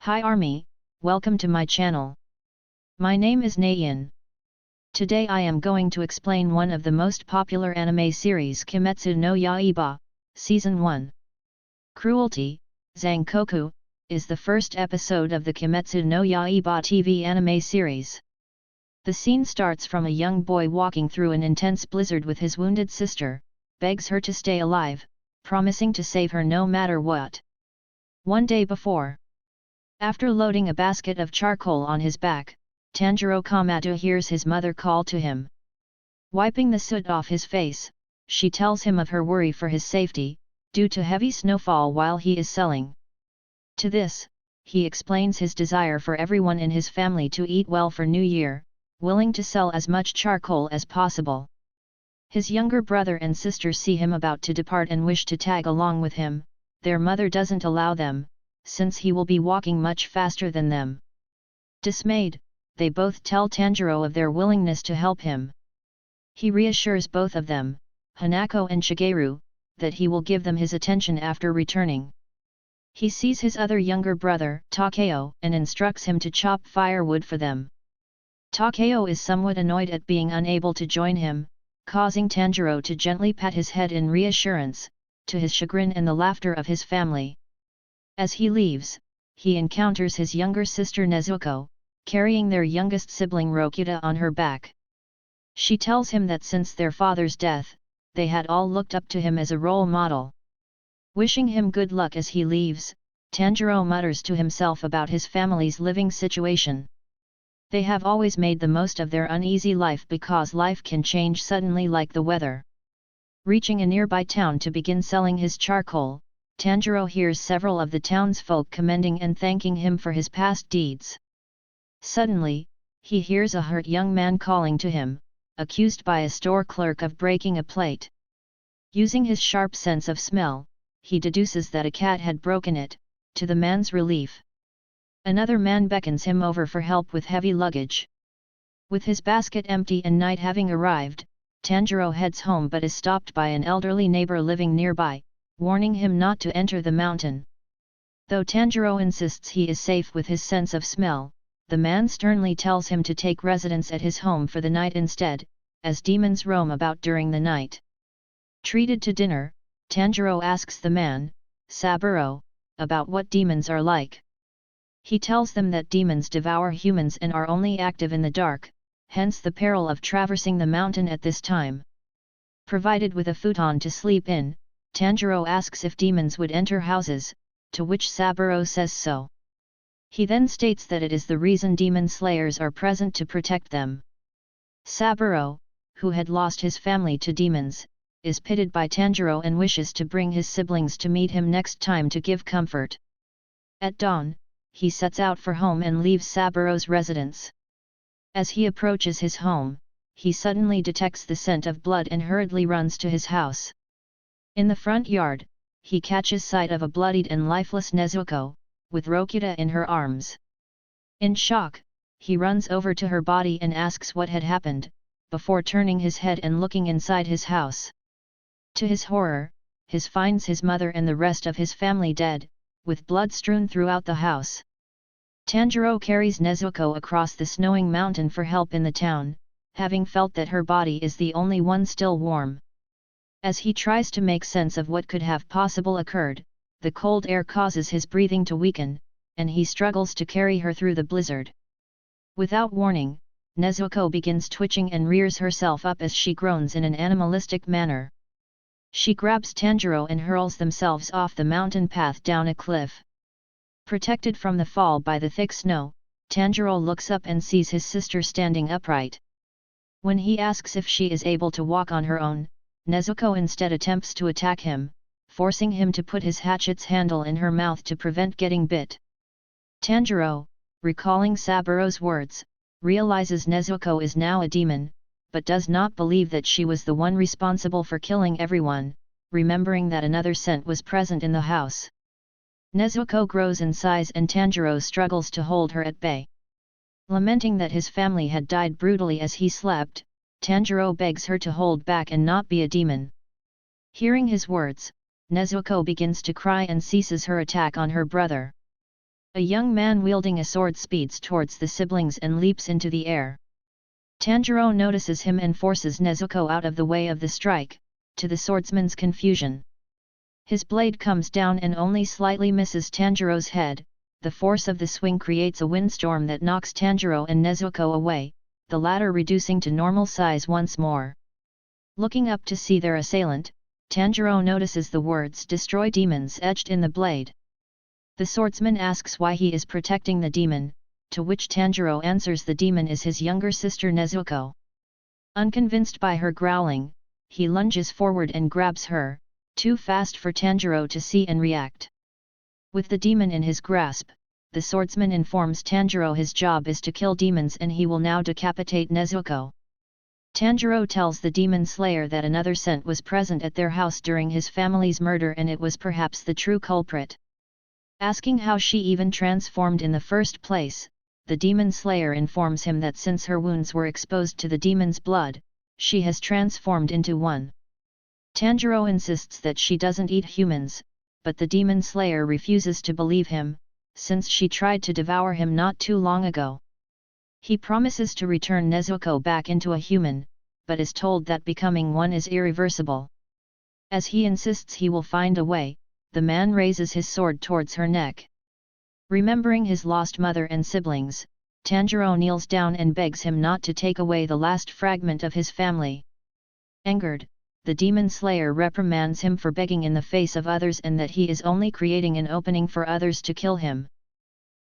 Hi Army, welcome to my channel. My name is Nayin. Today I am going to explain one of the most popular anime series Kimetsu no Yaiba, Season 1. Cruelty, Zankoku, is the first episode of the Kimetsu no Yaiba TV anime series. The scene starts from a young boy walking through an intense blizzard with his wounded sister, begs her to stay alive, promising to save her no matter what. One day before, after loading a basket of charcoal on his back, Tanjiro Kamado hears his mother call to him. Wiping the soot off his face, she tells him of her worry for his safety, due to heavy snowfall while he is selling. To this, he explains his desire for everyone in his family to eat well for New Year, willing to sell as much charcoal as possible. His younger brother and sister see him about to depart and wish to tag along with him. Their mother doesn't allow them, since he will be walking much faster than them. Dismayed, they both tell Tanjiro of their willingness to help him. He reassures both of them, Hanako and Shigeru, that he will give them his attention after returning. He sees his other younger brother, Takeo, and instructs him to chop firewood for them. Takeo is somewhat annoyed at being unable to join him, causing Tanjiro to gently pat his head in reassurance, to his chagrin and the laughter of his family. As he leaves, he encounters his younger sister Nezuko, carrying their youngest sibling Rokuta on her back. She tells him that since their father's death, they had all looked up to him as a role model. Wishing him good luck as he leaves, Tanjiro mutters to himself about his family's living situation. They have always made the most of their uneasy life because life can change suddenly like the weather. Reaching a nearby town to begin selling his charcoal, Tanjiro hears several of the townsfolk commending and thanking him for his past deeds. Suddenly, he hears a hurt young man calling to him, accused by a store clerk of breaking a plate. Using his sharp sense of smell, he deduces that a cat had broken it, to the man's relief. Another man beckons him over for help with heavy luggage. With his basket empty and night having arrived, Tanjiro heads home but is stopped by an elderly neighbor living nearby, warning him not to enter the mountain. Though Tanjiro insists he is safe with his sense of smell, the man sternly tells him to take residence at his home for the night instead, as demons roam about during the night. Treated to dinner, Tanjiro asks the man, Saburo, about what demons are like. He tells them that demons devour humans and are only active in the dark, hence the peril of traversing the mountain at this time. Provided with a futon to sleep in, Tanjiro asks if demons would enter houses, to which Saburo says so. He then states that it is the reason demon slayers are present to protect them. Saburo, who had lost his family to demons, is pitied by Tanjiro and wishes to bring his siblings to meet him next time to give comfort. At dawn, he sets out for home and leaves Saburo's residence. As he approaches his home, he suddenly detects the scent of blood and hurriedly runs to his house. In the front yard, he catches sight of a bloodied and lifeless Nezuko, with Rokuta in her arms. In shock, he runs over to her body and asks what had happened, before turning his head and looking inside his house. To his horror, he finds his mother and the rest of his family dead, with blood strewn throughout the house. Tanjiro carries Nezuko across the snowing mountain for help in the town, having felt that her body is the only one still warm. As he tries to make sense of what could have possibly occurred, the cold air causes his breathing to weaken, and he struggles to carry her through the blizzard. Without warning, Nezuko begins twitching and rears herself up as she groans in an animalistic manner. She grabs Tanjiro and hurls themselves off the mountain path down a cliff. Protected from the fall by the thick snow, Tanjiro looks up and sees his sister standing upright. When he asks if she is able to walk on her own, Nezuko instead attempts to attack him, forcing him to put his hatchet's handle in her mouth to prevent getting bit. Tanjiro, recalling Saburo's words, realizes Nezuko is now a demon, but does not believe that she was the one responsible for killing everyone, remembering that another scent was present in the house. Nezuko grows in size and Tanjiro struggles to hold her at bay. Lamenting that his family had died brutally as he slept, Tanjiro begs her to hold back and not be a demon. Hearing his words, Nezuko begins to cry and ceases her attack on her brother. A young man wielding a sword speeds towards the siblings and leaps into the air. Tanjiro notices him and forces Nezuko out of the way of the strike, to the swordsman's confusion. His blade comes down and only slightly misses Tanjiro's head. The force of the swing creates a windstorm that knocks Tanjiro and Nezuko away, the latter reducing to normal size once more. Looking up to see their assailant, Tanjiro notices the words "Destroy demons" etched in the blade. The swordsman asks why he is protecting the demon, to which Tanjiro answers the demon is his younger sister Nezuko. Unconvinced by her growling, he lunges forward and grabs her, too fast for Tanjiro to see and react. With the demon in his grasp, the swordsman informs Tanjiro his job is to kill demons and he will now decapitate Nezuko. Tanjiro tells the demon slayer that another scent was present at their house during his family's murder and it was perhaps the true culprit. Asking how she even transformed in the first place, the demon slayer informs him that since her wounds were exposed to the demon's blood, she has transformed into one. Tanjiro insists that she doesn't eat humans, but the demon slayer refuses to believe him, since she tried to devour him not too long ago. He promises to return Nezuko back into a human, but is told that becoming one is irreversible. As he insists he will find a way, the man raises his sword towards her neck. Remembering his lost mother and siblings, Tanjiro kneels down and begs him not to take away the last fragment of his family. Angered, the demon slayer reprimands him for begging in the face of others and that he is only creating an opening for others to kill him.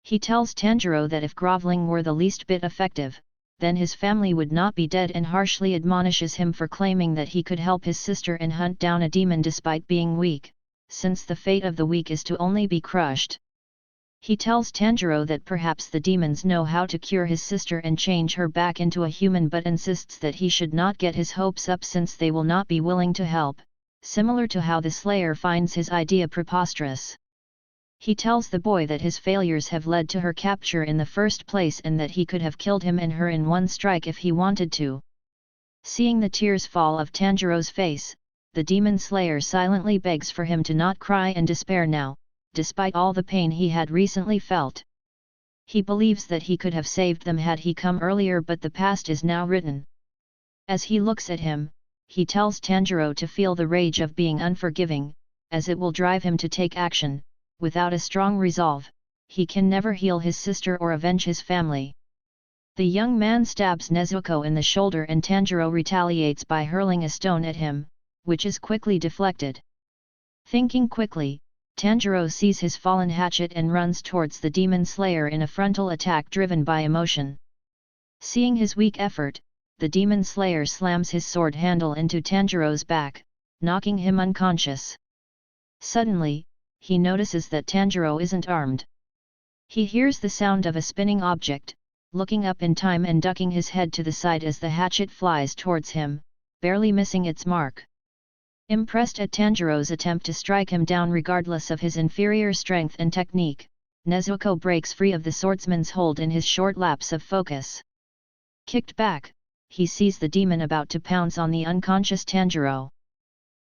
He tells Tanjiro that if groveling were the least bit effective, then his family would not be dead and harshly admonishes him for claiming that he could help his sister and hunt down a demon despite being weak, since the fate of the weak is to only be crushed. He tells Tanjiro that perhaps the demons know how to cure his sister and change her back into a human but insists that he should not get his hopes up since they will not be willing to help, similar to how the Slayer finds his idea preposterous. He tells the boy that his failures have led to her capture in the first place and that he could have killed him and her in one strike if he wanted to. Seeing the tears fall of Tanjiro's face, the demon slayer silently begs for him to not cry and despair now, despite all the pain he had recently felt. He believes that he could have saved them had he come earlier, but the past is now written. As he looks at him, he tells Tanjiro to feel the rage of being unforgiving, as it will drive him to take action. Without a strong resolve, he can never heal his sister or avenge his family. The young man stabs Nezuko in the shoulder and Tanjiro retaliates by hurling a stone at him, which is quickly deflected. Thinking quickly, Tanjiro sees his fallen hatchet and runs towards the demon slayer in a frontal attack driven by emotion. Seeing his weak effort, the demon slayer slams his sword handle into Tanjiro's back, knocking him unconscious. Suddenly, he notices that Tanjiro isn't armed. He hears the sound of a spinning object, looking up in time and ducking his head to the side as the hatchet flies towards him, barely missing its mark. Impressed at Tanjiro's attempt to strike him down regardless of his inferior strength and technique, Nezuko breaks free of the swordsman's hold in his short lapse of focus. Kicked back, he sees the demon about to pounce on the unconscious Tanjiro.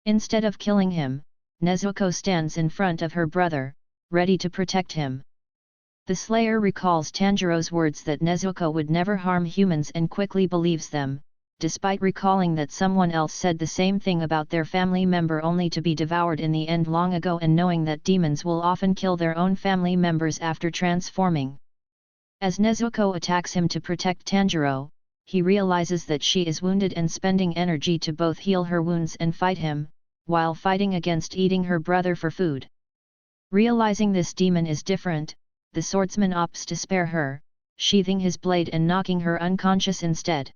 Instead of killing him, Nezuko stands in front of her brother, ready to protect him. The Slayer recalls Tanjiro's words that Nezuko would never harm humans and quickly believes them, despite recalling that someone else said the same thing about their family member only to be devoured in the end long ago, and knowing that demons will often kill their own family members after transforming. As Nezuko attacks him to protect Tanjiro, he realizes that she is wounded and spending energy to both heal her wounds and fight him, while fighting against eating her brother for food. Realizing this demon is different, the swordsman opts to spare her, sheathing his blade and knocking her unconscious instead.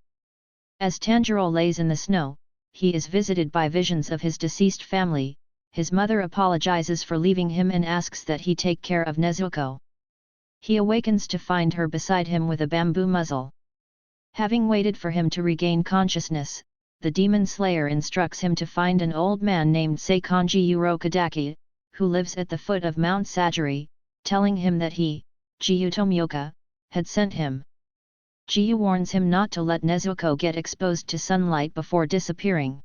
As Tanjiro lays in the snow, he is visited by visions of his deceased family. His mother apologizes for leaving him and asks that he take care of Nezuko. He awakens to find her beside him with a bamboo muzzle. Having waited for him to regain consciousness, the demon slayer instructs him to find an old man named Seikanji Urokodaki, who lives at the foot of Mount Sagiri, telling him that he, Jiyu Tomioka, had sent him. Jiyu warns him not to let Nezuko get exposed to sunlight before disappearing.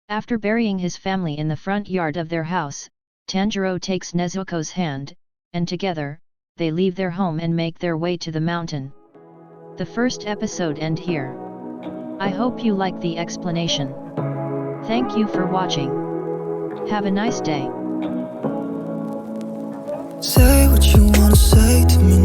After burying his family in the front yard of their house, Tanjiro takes Nezuko's hand, and together, they leave their home and make their way to the mountain. The first episode end here. I hope you like the explanation. Thank you for watching. Have a nice day. Say what you wanna say to me